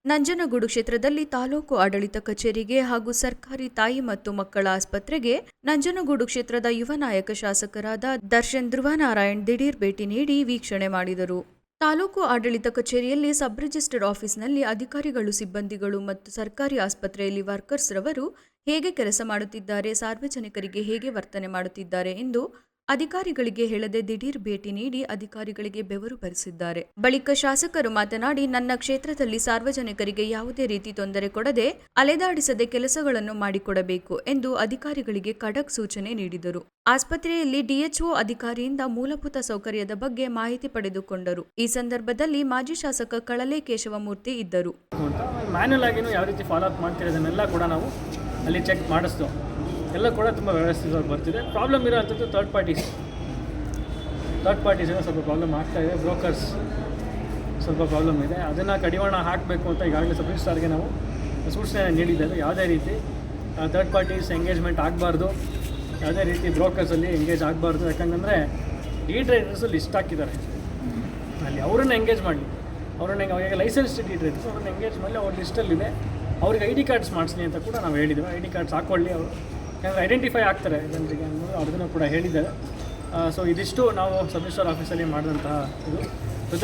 ನಂಜನಗೂಡು ಕ್ಷೇತ್ರದಲ್ಲಿ ತಾಲೂಕು ಆಡಳಿತ ಕಚೇರಿಗೆ ಹಾಗೂ ಸರ್ಕಾರಿ ತಾಯಿ ಮತ್ತು ಮಕ್ಕಳ ಆಸ್ಪತ್ರೆಗೆ ನಂಜನಗೂಡು ಕ್ಷೇತ್ರದ ಯುವ ನಾಯಕ ಶಾಸಕರಾದ ದರ್ಶನ್ ಧ್ರುವನಾರಾಯಣ್ ದಿಢೀರ್ ಭೇಟಿ ನೀಡಿ ವೀಕ್ಷಣೆ ಮಾಡಿದರು. ತಾಲೂಕು ಆಡಳಿತ ಕಚೇರಿಯಲ್ಲಿ ಸಬ್ ರಿಜಿಸ್ಟರ್ ಆಫೀಸ್ನಲ್ಲಿ ಅಧಿಕಾರಿಗಳು, ಸಿಬ್ಬಂದಿಗಳು ಮತ್ತು ಸರ್ಕಾರಿ ಆಸ್ಪತ್ರೆಯಲ್ಲಿ ವರ್ಕರ್ಸ್ ರವರು ಹೇಗೆ ಕೆಲಸ ಮಾಡುತ್ತಿದ್ದಾರೆ, ಸಾರ್ವಜನಿಕರಿಗೆ ಹೇಗೆ ವರ್ತನೆ ಮಾಡುತ್ತಿದ್ದಾರೆ ಎಂದು ಅಧಿಕಾರಿಗಳಿಗೆ ಹೇಳದೆ ದಿಢೀರ್ ಭೇಟಿ ನೀಡಿ ಅಧಿಕಾರಿಗಳಿಗೆ ಬೆವರು ಬರಿಸಿದ್ದಾರೆ. ಬಳಿಕ ಶಾಸಕರು ಮಾತನಾಡಿ, ನನ್ನ ಕ್ಷೇತ್ರದಲ್ಲಿ ಸಾರ್ವಜನಿಕರಿಗೆ ಯಾವುದೇ ರೀತಿ ತೊಂದರೆ ಕೊಡದೆ ಅಲೆದಾಡಿಸದೆ ಕೆಲಸಗಳನ್ನು ಮಾಡಿಕೊಡಬೇಕು ಎಂದು ಅಧಿಕಾರಿಗಳಿಗೆ ಖಡಕ್ ಸೂಚನೆ ನೀಡಿದರು. ಆಸ್ಪತ್ರೆಯಲ್ಲಿ ಡಿಎಚ್ಒ ಅಧಿಕಾರಿಯಿಂದ ಮೂಲಭೂತ ಸೌಕರ್ಯದ ಬಗ್ಗೆ ಮಾಹಿತಿ ಪಡೆದುಕೊಂಡರು. ಈ ಸಂದರ್ಭದಲ್ಲಿ ಮಾಜಿ ಶಾಸಕ ಕಳಲೆ ಕೇಶವಮೂರ್ತಿ ಇದ್ದರು. ಮ್ಯಾನ್ಯಲ್ ಆಗಿನೂ ಯಾವ ರೀತಿ ಫಾಲೋ ಅಪ್ ಮಾಡ್ತಿರೋದನ್ನೆಲ್ಲ ಕೂಡ ನಾವು ಅಲ್ಲಿ ಚೆಕ್ ಮಾಡಿಸ್ತು. ಎಲ್ಲ ಕೂಡ ತುಂಬ ವ್ಯವಸ್ಥಿತವಾಗಿ ಬರ್ತಿದೆ. ಪ್ರಾಬ್ಲಮ್ ಇರೋವಂಥದ್ದು ಥರ್ಡ್ ಪಾರ್ಟೀಸ್ ಏನೋ ಸ್ವಲ್ಪ ಪ್ರಾಬ್ಲಮ್ ಆಗ್ತಾಯಿದೆ. ಬ್ರೋಕರ್ಸ್ ಸ್ವಲ್ಪ ಪ್ರಾಬ್ಲಮ್ ಇದೆ. ಅದನ್ನು ಕಡಿವಾಣ ಹಾಕಬೇಕು ಅಂತ ಈಗಾಗಲೇ ಸಬ್ ರಿಜಿಸ್ಟ್ರಾರ್ಗೆ ನಾವು ಸೂಚನೆ ನೀಡಿದ್ದೇವೆ. ಯಾವುದೇ ರೀತಿ ಥರ್ಡ್ ಪಾರ್ಟೀಸ್ ಎಂಗೇಜ್ಮೆಂಟ್ ಆಗಬಾರ್ದು, ಯಾವುದೇ ರೀತಿ ಬ್ರೋಕರ್ಸಲ್ಲಿ ಎಂಗೇಜ್ ಆಗಬಾರ್ದು. ಯಾಕಂದರೆ ಡಿ ಟ್ರೇಡರ್ಸು ಲಿಸ್ಟ್ ಹಾಕಿದ್ದಾರೆ, ಅಲ್ಲಿ ಅವರನ್ನು ಎಂಗೇಜ್ ಮಾಡಲಿ. ಅವ್ರಿಗೆ ಲೈಸೆನ್ಸ್ ಡಿ ಟ್ರೇಡರ್ಸ್ ಅವ್ರನ್ನ ಎಂಗೇಜ್ ಮಾಡಲಿ. ಅವ್ರ ಲಿಸ್ಟಲ್ಲಿದೆ, ಅವ್ರಿಗೆ ಐ ಡಿ ಕಾರ್ಡ್ಸ್ ಮಾಡಿಸ್ಲಿ ಅಂತ ಕೂಡ ನಾವು ಹೇಳಿದ್ದೇವೆ. ಐ ಡಿ ಕಾರ್ಡ್ಸ್ ಹಾಕ್ಕೊಳ್ಳಿ ಅವರು, ಯಾಕಂದರೆ ಐಡೆಂಟಿಫೈ ಆಗ್ತಾರೆ ಜನರಿಗೆ ಅನ್ನೋದು ಅವ್ರದನ್ನು ಕೂಡ ಹೇಳಿದ್ದಾರೆ. ಸೊ ಇದಿಷ್ಟು ನಾವು ಸಬ್ ರಿಜಿಸ್ಟ್ರಾರ್ ಆಫೀಸಲ್ಲಿ ಮಾಡಿದಂತಹ ಇದು.